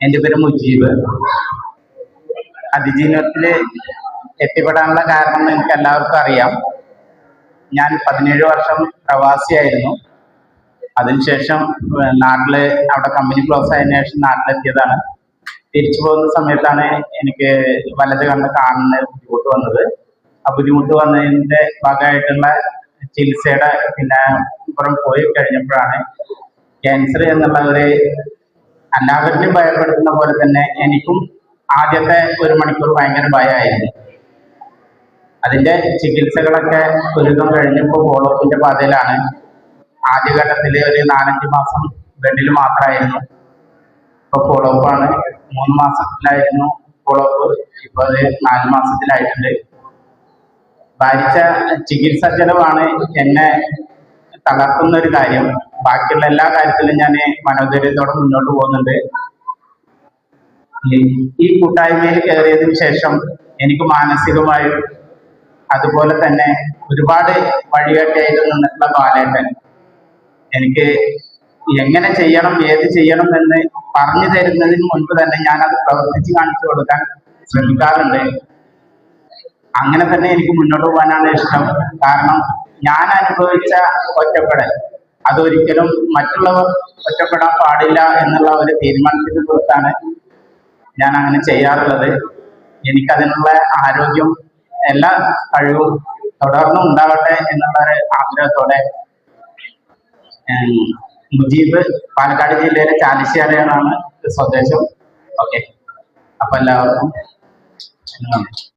എൻ്റെ പേര് മുജീബ്. അതിജീവനത്തിൽ എത്തിപ്പെടാനുള്ള കാരണം എനിക്ക് എല്ലാവർക്കും അറിയാം. ഞാൻ 17 വർഷം പ്രവാസിയായിരുന്നു. അതിനുശേഷം നാട്ടില് അവിടെ കമ്പനി ക്ലോസ് ആയതിനു ശേഷം നാട്ടിലെത്തിയതാണ്. തിരിച്ചു പോകുന്ന സമയത്താണ് എനിക്ക് വലത് കണ്ണ് കാണുന്ന ബുദ്ധിമുട്ട് വന്നത്. ആ ബുദ്ധിമുട്ട് വന്നതിൻ്റെ ഭാഗമായിട്ടുള്ള ചികിത്സയുടെ പിന്നെ ഇപ്പുറം പോയി കഴിഞ്ഞപ്പോഴാണ് ക്യാൻസർ എന്നുള്ള ഒരു എല്ലാവരിലും ഭയപ്പെടുത്തുന്ന പോലെ തന്നെ എനിക്കും ആദ്യത്തെ 1 മണിക്കൂർ ഭയങ്കര ഭയമായിരുന്നു. അതിന്റെ ചികിത്സകളൊക്കെ ഒരുക്കം കഴിഞ്ഞപ്പോൾ ഫോളോ അപ്പിന്റെ പാതയിലാണ്. ആദ്യഘട്ടത്തിൽ ഒരു 4-5 മാസം ബെഡിൽ മാത്രമായിരുന്നു. ഇപ്പൊ ഫോളോ അപ്പാണ്. 3 മാസത്തിലായിരുന്നു ഫോളോ അപ്പ്, ഇപ്പൊ അത് 4 മാസത്തിലായിട്ടുണ്ട്. ഭാരിച്ച ചികിത്സാ ചെലവാണ് എന്നെ തളർത്തുന്ന ഒരു കാര്യം. ബാക്കിയുള്ള എല്ലാ കാര്യത്തിലും ഞാൻ മനോധൈര്യത്തോടെ മുന്നോട്ട് പോകുന്നുണ്ട്. ഈ കൂട്ടായ്മയിൽ കയറിയതിനു ശേഷം എനിക്ക് മാനസികമായും അതുപോലെ തന്നെ ഒരുപാട് വഴികാട്ടിയായിട്ട് നിന്നിട്ടുള്ള ബാലേട്ടൻ എനിക്ക് എങ്ങനെ ചെയ്യണം, ഏത് ചെയ്യണം എന്ന് പറഞ്ഞു തരുന്നതിന് മുൻപ് തന്നെ ഞാൻ അത് പ്രവർത്തിച്ച് കാണിച്ചു കൊടുക്കാൻ ശ്രമിക്കാറുണ്ട്. അങ്ങനെ തന്നെ എനിക്ക് മുന്നോട്ട് പോകാനാണ് ഇഷ്ടം. കാരണം ഞാൻ അനുഭവിച്ച ഒറ്റപ്പെടൽ അതൊരിക്കലും മറ്റുള്ളവർ ഒറ്റപ്പെടാൻ പാടില്ല എന്നുള്ള ഒരു തീരുമാനത്തിന് പുറത്താണ് ഞാൻ അങ്ങനെ ചെയ്യാറുള്ളത്. എനിക്കതിനുള്ള ആരോഗ്യം, എല്ലാ കഴിവും തുടർന്നും ഉണ്ടാവട്ടെ എന്നുള്ള ഒരു ആഗ്രഹത്തോടെ. മുജീബ് പാലക്കാട് ജില്ലയിലെ ചാലിശ്ശേരിയാണ് സ്വദേശം. ഓക്കെ, അപ്പൊ എല്ലാവർക്കും നന്ദി.